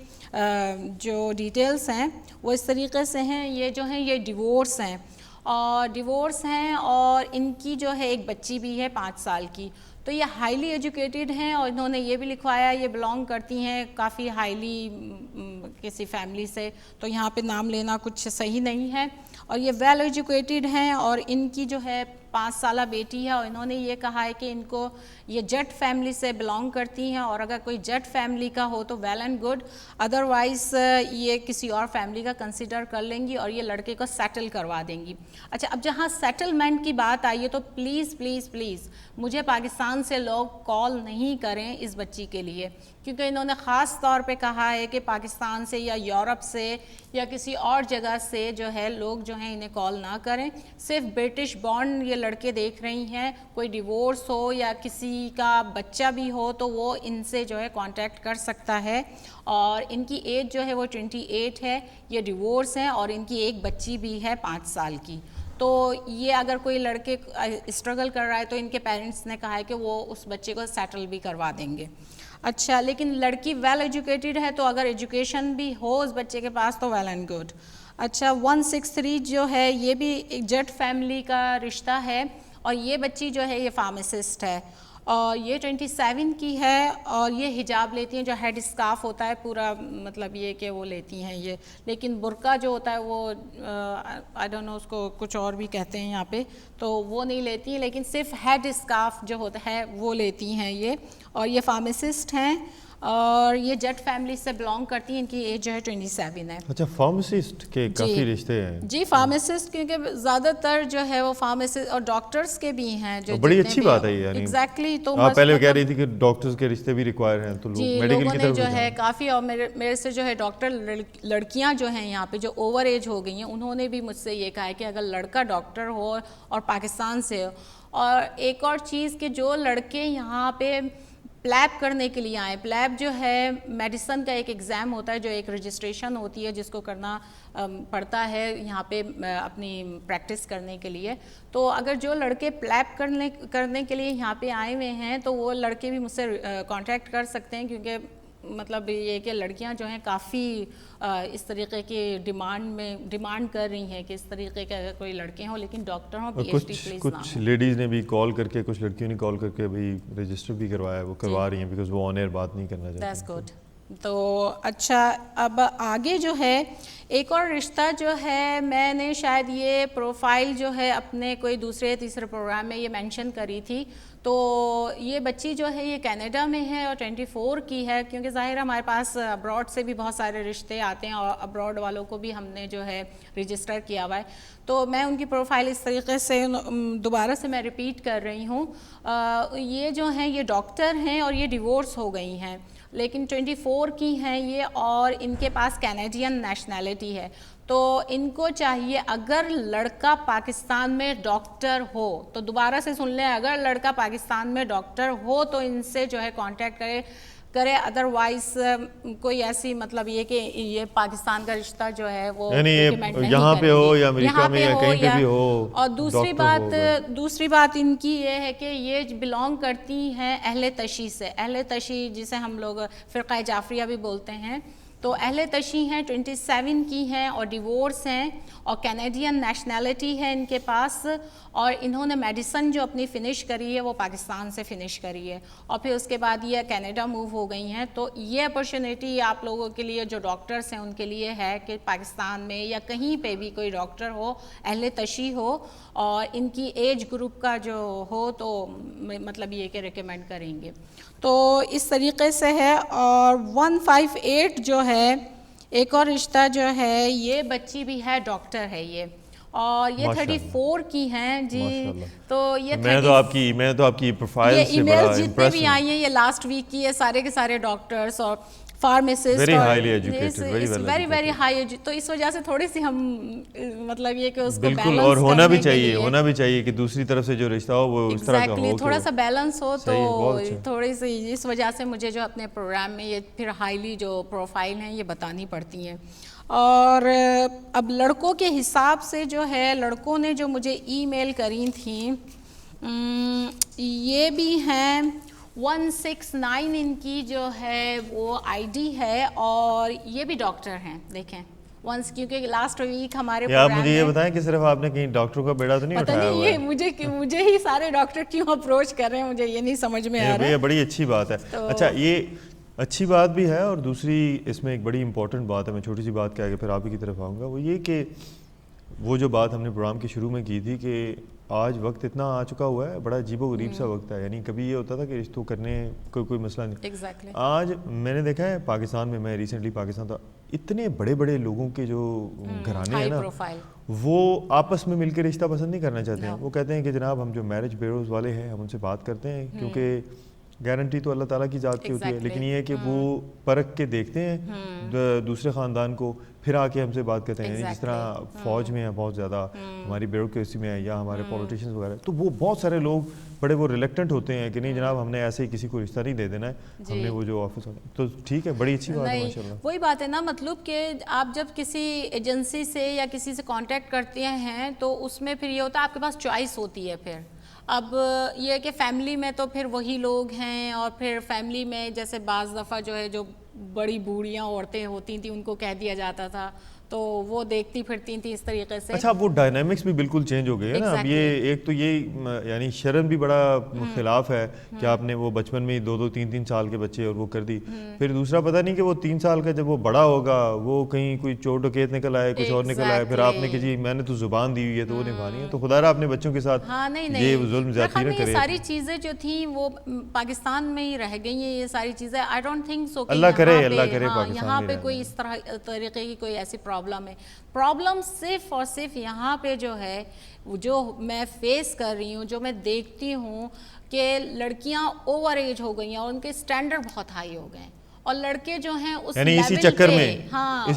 جو ڈیٹیلز ہیں وہ اس طریقے سے ہیں، یہ جو ہیں یہ ڈیورس ہیں اور ان کی جو ہے ایک بچی بھی ہے 5 سال کی. تو یہ ہائیلی ایجوکیٹڈ ہیں اور انہوں نے یہ بھی لکھوایا یہ بلانگ کرتی ہیں کافی ہائیلی کسی فیملی سے، تو یہاں پہ نام لینا کچھ صحیح نہیں ہے. اور یہ ویل ایجوکیٹڈ ہیں اور ان کی جو ہے 5 سالہ بیٹی ہے، اور انہوں نے یہ کہا ہے کہ ان کو یہ جٹ فیملی سے بلانگ کرتی ہیں، اور اگر کوئی جٹ فیملی کا ہو تو ویل اینڈ گڈ، ادروائز یہ کسی اور فیملی کا کنسیڈر کر لیں گی اور یہ لڑکے کو سیٹل کروا دیں گی. اچھا اب جہاں سیٹلمنٹ کی بات آئی ہے تو پلیز مجھے پاکستان سے لوگ کال نہیں کریں اس بچی کے لیے، کیونکہ انہوں نے خاص طور پہ کہا ہے کہ پاکستان سے یا یورپ سے یا کسی اور جگہ سے جو ہے لوگ جو ہیں انہیں کال نہ کریں. صرف برٹش بورن یہ لڑکے دیکھ رہی ہیں، کوئی ڈیورس ہو یا کسی کا بچہ بھی ہو تو وہ ان سے جو ہے کانٹیکٹ کر سکتا ہے. اور ان کی ایج جو ہے وہ 28 ہے، یہ ڈیورس ہیں اور ان کی ایک بچی بھی ہے 5 سال کی. تو یہ اگر کوئی لڑکے اسٹرگل کر رہا ہے تو ان کے پیرنٹس نے کہا ہے کہ وہ اس بچے کو سیٹل بھی کروا دیں گے. اچھا لیکن لڑکی ویل ایجوکیٹڈ ہے تو اگر ایجوکیشن بھی ہو اس بچے کے پاس تو ویل اینڈ گڈ. اچھا 163 جو ہے یہ بھی ایک جٹ فیملی کا رشتہ ہے اور یہ بچی جو ہے یہ فارماسسٹ ہے. اور یہ 27 کی ہے اور یہ حجاب لیتی ہیں جو ہیڈ اسکارف ہوتا ہے پورا, مطلب یہ کہ وہ لیتی ہیں یہ, لیکن برقع جو ہوتا ہے وہ آئی ڈونٹ نو اس کو کچھ اور بھی کہتے ہیں یہاں پہ, تو وہ نہیں لیتی ہیں, لیکن صرف ہیڈ اسکارف جو ہوتا ہے وہ لیتی ہیں یہ. اور یہ فارماسسٹ ہیں اور یہ جٹ فیملی سے بلانگ کرتی ہیں, ان کی ایج جو ہے 27 ہے. اچھا فارماسسٹ کے کافی رشتے ہیں. جی فارماسسٹ, کیونکہ زیادہ تر جو ہے وہ فارماسسٹ اور ڈاکٹرز کے بھی ہیں جو بڑی اچھی بات ہے یعنی ایگزیکٹلی. تو آپ پہلے کہہ رہی تھی کہ ڈاکٹرز کے رشتے بھی ریکوائر ہیں, تو جی لوگوں نے جو ہے کافی, اور میرے سے جو ہے ڈاکٹر لڑکیاں جو ہیں یہاں پہ جو اوور ایج ہو گئی ہیں, انہوں نے بھی مجھ سے یہ کہا ہے کہ اگر لڑکا ڈاکٹر ہو اور پاکستان سے ہو. اور ایک اور چیز کہ جو لڑکے یہاں پہ پلیب کرنے کے لیے آئے, پلیب جو ہے میڈیسن کا ایک ایگزام ہوتا ہے جو ایک رجسٹریشن ہوتی ہے جس کو کرنا پڑتا ہے یہاں پہ اپنی پریکٹس کرنے کے لیے. تو اگر جو لڑکے پلیب کرنے کے لیے یہاں پہ آئے ہوئے ہیں تو وہ لڑکے بھی مجھ سے کانٹیکٹ کر سکتے ہیں, کیونکہ مطلب یہ کہ لڑکیاں جو ہیں کافی اس طریقے کی ڈیمانڈ کر رہی ہیں کہ اس طریقے کے اگر کوئی لڑکے ہوں لیکن ڈاکٹر ہوں, پی ایچ ڈی پلیز نہ ہوں. کچھ لیڈیز نے بھی کال کر کے, کچھ لڑکیوں نے کال کر کے بھی رجسٹر بھی کروایا, وہ کروا رہی ہیں بیکاز وہ آن ایئر بات نہیں کرنا چاہتی. That's good. تو اچھا اب آگے جو ہے ایک اور رشتہ جو ہے, میں نے شاید یہ پروفائل جو ہے اپنے کوئی دوسرے تیسرے پروگرام میں یہ مینشن کری تھی. تو یہ بچی جو ہے یہ کینیڈا میں ہے اور 24 کی ہے, کیونکہ ظاہر ہمارے پاس ابراڈ سے بھی بہت سارے رشتے آتے ہیں اور ابراڈ والوں کو بھی ہم نے جو ہے رجسٹر کیا ہوا ہے. تو میں ان کی پروفائل اس طریقے سے دوبارہ سے میں ریپیٹ کر رہی ہوں. یہ جو ہیں یہ ڈاکٹر ہیں اور یہ ڈیورس ہو گئی ہیں, لیکن 24 کی ہیں یہ, اور ان کے پاس کینیڈین نیشنلٹی ہے. تو ان کو چاہیے اگر لڑکا پاکستان میں ڈاکٹر ہو, تو دوبارہ سے سن لیں, اگر لڑکا پاکستان میں ڈاکٹر ہو تو ان سے جو ہے کانٹیکٹ کرے, ادروائز کوئی ایسی مطلب یہ کہ یہ پاکستان کا رشتہ جو ہے وہ یہاں پہ ہو یا امریکہ میں یا کہیں پہ بھی ہو. اور دوسری بات ان کی یہ ہے کہ یہ بلانگ کرتی ہیں اہل تشیع سے. اہل تشیع جسے ہم لوگ فرقہ جعفریہ بھی بولتے ہیں, تو اہل تشیع ہیں, 27 کی ہیں اور ڈیورس ہیں اور کینیڈین نیشنلٹی ہے ان کے پاس, اور انہوں نے میڈیسن جو اپنی فنش کری ہے وہ پاکستان سے فنش کری ہے اور پھر اس کے بعد یہ کینیڈا موو ہو گئی ہیں. تو یہ اپرچونیٹی آپ لوگوں کے لیے جو ڈاکٹرس ہیں ان کے لیے ہے کہ پاکستان میں یا کہیں پہ بھی کوئی ڈاکٹر ہو, اہل تشیع ہو اور ان کی ایج گروپ کا جو ہو تو مطلب یہ کہ ریکمینڈ کریں گے. تو اس طریقے سے ہے. اور 158 جو ہے ایک اور رشتہ جو ہے, یہ بچی بھی ہے ڈاکٹر ہے یہ, اور یہ 34 کی ہیں. جی تو یہ میں تو آپ کی پروفائل سے بڑا ایمیلز جتنے بھی آئی ہیں یہ لاسٹ ویک کی ہے, سارے کے سارے ڈاکٹرس اور pharmacist, very highly educated, very very high. تو اس وجہ سے تھوڑی سی ہم مطلب یہ کہ اس کو بالکل, اور ہونا بھی چاہیے کہ دوسری طرف سے جو رشتہ ہو وہ اس طرح کا ہو, تھوڑا سا بیلنس ہو. تو تھوڑی سی اس وجہ سے مجھے جو اپنے پروگرام میں یہ پھر ہائیلی جو پروفائل ہیں یہ بتانی پڑتی ہیں. اور اب لڑکوں کے حساب سے جو ہے, لڑکوں نے جو مجھے ای میل کری تھیں یہ بھی ہیں 169 ان کی جو ہے وہ آئی ڈی ہے, اور یہ بھی ڈاکٹر ہیں. دیکھیں کیونکہ لاسٹ ویک ہمارے آپ مجھے یہ بتائیں کہ صرف آپ نے کہیں ڈاکٹروں کا بیڑا تو نہیں اٹھایا ہوا ہے؟ یہ مجھے ہی سارے ڈاکٹر کیوں اپروچ کر رہے ہیں, مجھے یہ نہیں سمجھ میں آ رہا ہے. یہ بڑی اچھی بات ہے. اچھا یہ اچھی بات بھی ہے, اور دوسری اس میں ایک بڑی امپورٹنٹ بات ہے, میں چھوٹی سی بات کہہ کے پھر آپ ہی کی طرف آؤں گا, وہ یہ کہ وہ جو بات ہم نے پروگرام کے شروع میں کی تھی کہ آج وقت اتنا آ چکا ہوا ہے, بڑا عجیب و غریب سا وقت ہے. یعنی کبھی یہ ہوتا تھا کہ رشتوں کرنے کوئی مسئلہ نہیں. آج میں نے دیکھا ہے پاکستان میں ریسنٹلی پاکستان تھا, اتنے بڑے بڑے لوگوں کے جو گھرانے ہیں نا, وہ آپس میں مل کے رشتہ پسند نہیں کرنا چاہتے ہیں. وہ کہتے ہیں کہ جناب ہم جو میرج بیوروز والے ہیں ہم ان سے بات کرتے ہیں, کیونکہ گارنٹی تو اللہ تعالیٰ کی ذات کی ہوتی ہے, لیکن یہ ہے کہ وہ پرکھ کے دیکھتے ہیں دوسرے خاندان کو, پھر آ کے ہم سے بات کرتے ہیں. جس طرح فوج میں ہے بہت زیادہ, ہماری بیوروکریسی میں ہے, یا ہمارے پولیٹیشینز وغیرہ, تو وہ بہت سارے لوگ بڑے وہ ریلیکٹنٹ ہوتے ہیں کہ نہیں جناب ہم نے ایسے ہی کسی کو رشتہ نہیں دے دینا ہے, ہم نے وہ جو آفس ہونا. تو ٹھیک ہے, بڑی اچھی بات ہے ماشاء اللہ. وہی بات ہے نا, مطلب کہ آپ جب کسی ایجنسی سے یا کسی سے کانٹیکٹ کرتے ہیں تو اس میں پھر یہ ہوتا ہے آپ کے پاس چوائس ہوتی ہے. پھر اب یہ کہ فیملی میں تو پھر وہی لوگ ہیں, اور پھر فیملی میں جیسے بعض دفعہ جو ہے جو بڑی بوڑھیاں عورتیں ہوتی تھیں ان کو کہہ دیا جاتا تھا, تو وہ دیکھتی پھرتی تھی اس طریقے سے. اچھا وہ ڈائنامکس بھی بالکل چینج ہو گئے ہیں نا اب. یہ ایک تو یہ یعنی شرم بھی بڑا خلاف ہے کہ آپ نے وہ بچپن میں 2-3 سال کے بچے اور وہ کر دی. پھر دوسرا پتہ نہیں کہ وہ 3 سال کا جب وہ بڑا ہوگا وہ کہیں کوئی چور ڈکیت نکل آئے, کچھ اور نکل آئے, پھر آپ نے کہ جی میں نے تو زبان دی ہوئی ہے تو وہ نبھانی ہے. تو خدا رہا اپنے بچوں کے ساتھ یہ ظلم زیادتی نہ کرے. یہ ساری چیزیں جو تھیں وہ پاکستان میں ہی رہ گئی ہیں یہ ساری چیزیں. آئی ڈونٹ تھنک سو اللہ کرے پاکستان یہاں پہ کوئی اس طرح طریقے کی کوئی ایسی پرابلم ہے. پرابلم صرف اور صرف یہاں پہ جو ہے جو میں فیس کر رہی ہوں, جو میں دیکھتی ہوں کہ لڑکیاں اوور ایج ہو گئی ہیں اور ان کے سٹینڈرڈ بہت ہائی ہو گئے ہیں, اور لڑکے جو ہیں اس یعنی اسی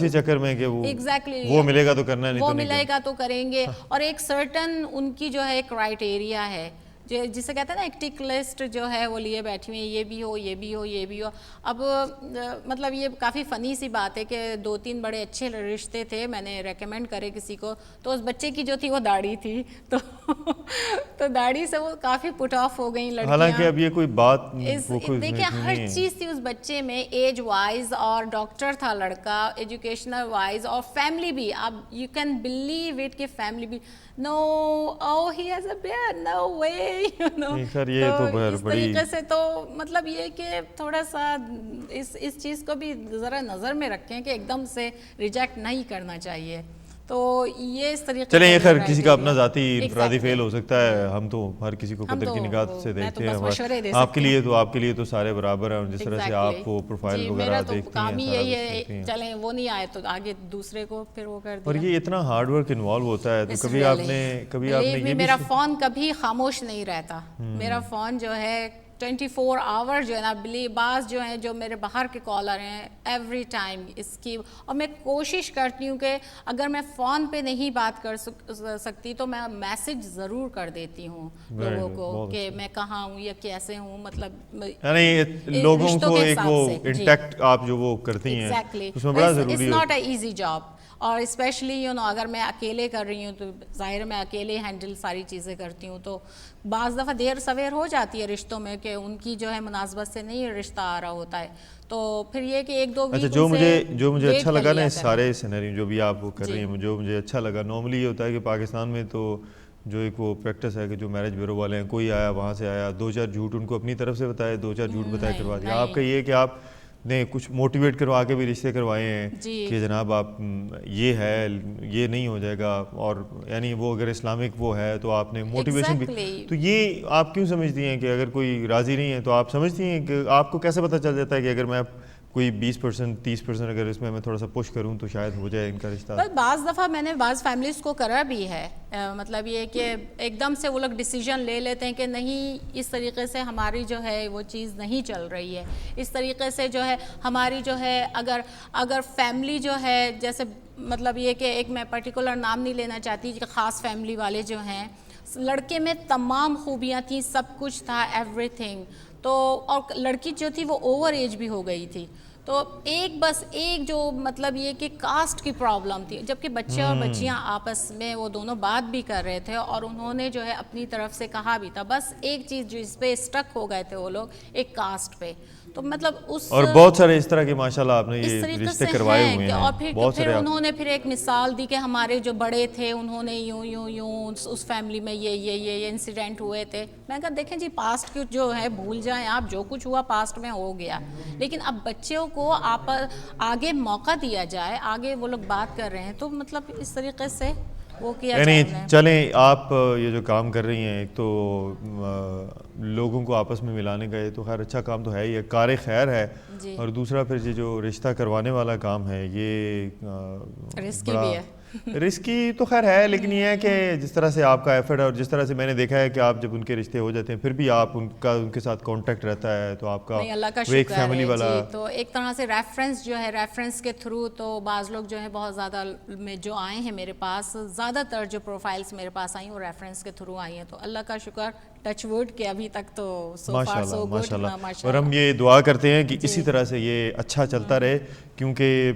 چکر میں کہ وہ ملے گا تو کرنا نہیں, وہ ملے گا تو کریں گے. اور ایک سرٹن ان کی جو ہے کرائٹیریا ہے جسے کہتے ہیں نا ایک ٹک لسٹ جو ہے وہ لیے بیٹھی ہوئی ہیں, یہ بھی ہو یہ بھی ہو یہ بھی ہو. اب مطلب یہ کافی فنی سی بات ہے کہ 2-3 بڑے اچھے رشتے تھے, میں نے ریکمینڈ کرے کسی کو, تو اس بچے کی جو تھی وہ داڑھی تھی تو داڑھی سے وہ کافی پٹ آف ہو گئیں لڑکیاں. حالانکہ اب یہ کوئی بات دیکھیں ہر چیز تھی اس بچے میں, ایج وائز, اور ڈاکٹر تھا لڑکا, ایجوکیشنل وائز, اور فیملی بھی. اب یو کین بلیو اٹ کہ فیملی بھی no oh he has a beard no way you know. تو اس طریقے سے تو مطلب یہ کہ تھوڑا سا اس چیز کو بھی ذرا نظر میں رکھیں کہ ایک دم سے ریجیکٹ نہیں کرنا چاہیے. تو یہ اس طریقے چلیں یہ خیر کسی کا اپنا ذاتی انفرادی فیل ہو سکتا ہے, ہم تو ہر کسی کو قدر کی نگاہ سے دیکھتے ہیں. آپ کے لیے تو سارے برابر ہیں, جس طرح سے آپ کو پروفائل وغیرہ دیکھتے ہیں یہی ہے. چلیں وہ نہیں آئے تو آگے دوسرے کو پھر وہ کر دیں. اور یہ اتنا ہارڈ ورک انوالو ہوتا ہے تو کبھی آپ نے میرا فون کبھی خاموش نہیں رہتا. میرا فون جو ہے 24 آور جو ہے نا, بعض جو ہیں جو میرے باہر کے کالر ہیں ایوری ٹائم اس کی, اور میں کوشش کرتی ہوں کہ اگر میں فون پہ نہیں بات کر سکتی تو میں میسج ضرور کر دیتی ہوں لوگوں کو کہ میں کہاں ہوں یا کیسے ہوں. مطلب یعنی لوگوں کو ایک وہ انٹیکٹ آپ جو وہ کرتی ہیں اس میں بڑا ضروری ہے. It's not a easy job, اور اسپیشلی اگر میں اکیلے کر رہی ہوں تو ظاہر میں اکیلے ہینڈل ساری چیزیں کرتی ہوں, تو بعض دفعہ دیر سویر ہو جاتی ہے رشتوں میں کہ ان کی جو ہے مناسبت سے نہیں رشتہ آ رہا ہوتا ہے. تو پھر یہ کہ 1-2 ویک جو مجھے اچھا لگا نا اس سارے سینیریو جو بھی آپ وہ کر رہی ہیں, جو مجھے اچھا لگا, نارملی یہ ہوتا ہے کہ پاکستان میں تو جو ایک وہ پریکٹس ہے کہ جو میرج بیورو والے ہیں, کوئی آیا وہاں سے آیا 2-4 جھوٹ ان کو اپنی طرف سے بتائے, 2-4 جھوٹ بتائے کروا دیا. آپ کا یہ کہ آپ نے کچھ موٹیویٹ کروا کے بھی رشتے کروائے ہیں کہ جناب آپ یہ ہے یہ نہیں ہو جائے گا, اور یعنی وہ اگر اسلامک وہ ہے تو آپ نے موٹیویشن بھی. تو یہ آپ کیوں سمجھتی ہیں کہ اگر کوئی راضی نہیں ہے تو آپ سمجھتی ہیں کہ آپ کو کیسے پتہ چل جاتا ہے کہ اگر میں کوئی 20% 30% اگر اس میں تھوڑا سا پش کروں تو شاید ہو جائے ان کا رشتہ؟ بعض دفعہ میں نے بعض فیملیز کو کرا بھی ہے. مطلب یہ کہ ایک دم سے وہ لوگ ڈیسیجن لے لیتے ہیں کہ نہیں اس طریقے سے ہماری جو ہے وہ چیز نہیں چل رہی ہے, اس طریقے سے جو ہے ہماری جو ہے اگر فیملی جو ہے جیسے مطلب یہ کہ ایک میں پرٹیکولر نام نہیں لینا چاہتی کہ خاص فیملی والے جو ہیں, لڑکے میں تمام خوبیاں تھیں, سب کچھ تھا, ایوری تھنگ, تو اور لڑکی جو تھی وہ اوور ایج بھی ہو گئی تھی. تو بس ایک جو مطلب یہ کہ کاسٹ کی پرابلم تھی, جبکہ بچے اور بچیاں آپس میں وہ دونوں بات بھی کر رہے تھے اور انہوں نے جو ہے اپنی طرف سے کہا بھی تھا. بس ایک چیز جو اس پہ اسٹک ہو گئے تھے وہ لوگ, ایک کاسٹ پہ. تو مطلب اور بہت سارے اس طرح کے ماشاءاللہ آپ نے یہ رشتے کروائے ہوئے ہیں. اور پھر انہوں نے پھر ایک مثال دی کہ ہمارے جو بڑے تھے انہوں نے یوں اس فیملی میں یہ انسیڈنٹ ہوئے تھے. میں کہا دیکھیں جی پاسٹ کی جو ہے بھول جائیں آپ, جو کچھ ہوا پاسٹ میں ہو گیا, لیکن اب بچوں کو آپ آگے موقع دیا جائے, آگے وہ لوگ بات کر رہے ہیں تو مطلب اس طریقے سے وہ کیا یعنی چلیں آپ یہ جو کام کر رہی ہیں ایک تو لوگوں کو آپس میں ملانے کا, یہ تو خیر اچھا کام تو ہے ہی, کار خیر ہے, اور دوسرا پھر یہ جو رشتہ کروانے والا کام ہے یہ رسکی بھی ہے. رسکی تو خیر ہے, لیکن یہ ہے کہ جس طرح سے آپ کا ایفرٹ ہے اور جس طرح سے میں نے دیکھا ہے کہ آپ جب ان کے رشتے ہو جاتے ہیں پھر بھی آپ ان کے ساتھ کانٹیکٹ رہتا ہے, تو آپ کا ایک فیملی والا تو ایک طرح سے ریفرنس جو ہے ریفرنس کے تھرو, تو بعض لوگ جو ہے بہت زیادہ میں جو آئے ہیں میرے پاس, زیادہ تر جو پروفائلز میرے پاس آئی ہیں وہ ریفرنس کے تھرو آئی ہیں. تو اللہ کا شکر, ٹچ ووڈ کہ ابھی تک تو سو فار سو گڈ ماشاءاللہ. اور ہم یہ دعا کرتے ہیں کہ اسی طرح سے یہ اچھا چلتا رہے, کیونکہ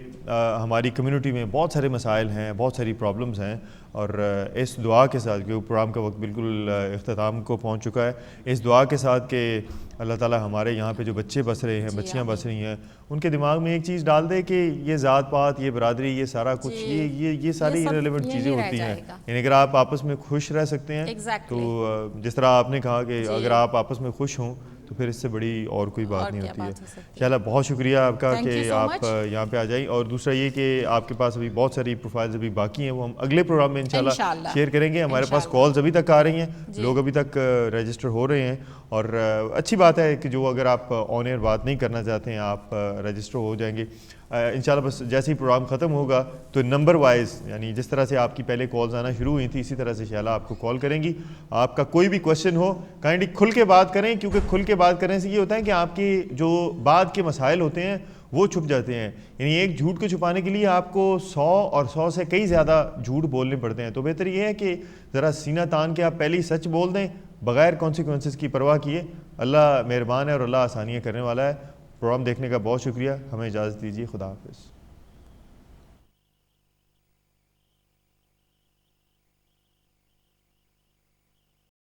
ہماری کمیونٹی میں بہت سارے مسائل ہیں, بہت ساری پرابلمز ہیں, اور اس دعا کے ساتھ کہ پروگرام کا وقت بالکل اختتام کو پہنچ چکا ہے، اس دعا کے ساتھ کہ اللہ تعالیٰ ہمارے یہاں پہ جو بچے بس رہے ہیں، بچیاں بس رہی ہیں، ان کے دماغ میں ایک چیز ڈال دے کہ یہ ذات پات، یہ برادری، یہ سارا کچھ یہ ساری ریلیونٹ چیزیں ہوتی ہیں. یعنی اگر آپ آپس میں خوش رہ سکتے ہیں تو جس طرح آپ نے کہا کہ اگر آپ آپس میں خوش ہوں تو پھر اس سے بڑی اور کوئی بات نہیں ہوتی ہے. انشاءاللہ بہت شکریہ آپ کا کہ آپ یہاں پہ آ جائیں. اور دوسرا یہ کہ آپ کے پاس ابھی بہت ساری پروفائلز ابھی باقی ہیں، وہ ہم اگلے پروگرام میں انشاءاللہ شیئر کریں گے. ہمارے پاس کالز ابھی تک آ رہی ہیں، لوگ ابھی تک رجسٹر ہو رہے ہیں، اور اچھی بات ہے کہ جو اگر آپ آن ایئر بات نہیں کرنا چاہتے ہیں آپ رجسٹر ہو جائیں گے انشاءاللہ. بس جیسے ہی پروگرام ختم ہوگا تو نمبر وائز، یعنی جس طرح سے آپ کی پہلے کالز آنا شروع ہوئی تھی، اسی طرح سے انشاءاللہ آپ کو کال کریں گی. آپ کا کوئی بھی کویشچن ہو کائنڈلی کھل کے بات کریں، کیونکہ کھل کے بات کرنے سے یہ ہوتا ہے کہ آپ کے جو بعد کے مسائل ہوتے ہیں وہ چھپ جاتے ہیں. یعنی ایک جھوٹ کو چھپانے کے لیے آپ کو 100 اور 100 سے کئی زیادہ جھوٹ بولنے پڑتے ہیں. تو بہتر یہ ہے کہ ذرا سینہ تان کے آپ پہلے ہی سچ بول دیں بغیر کانسیکوینسز کی پرواہ کیے. اللہ مہربان ہے اور اللہ آسانیاں کرنے والا ہے. پروگرام دیکھنے کا بہت شکریہ. ہمیں اجازت دیجیے. خدا حافظ.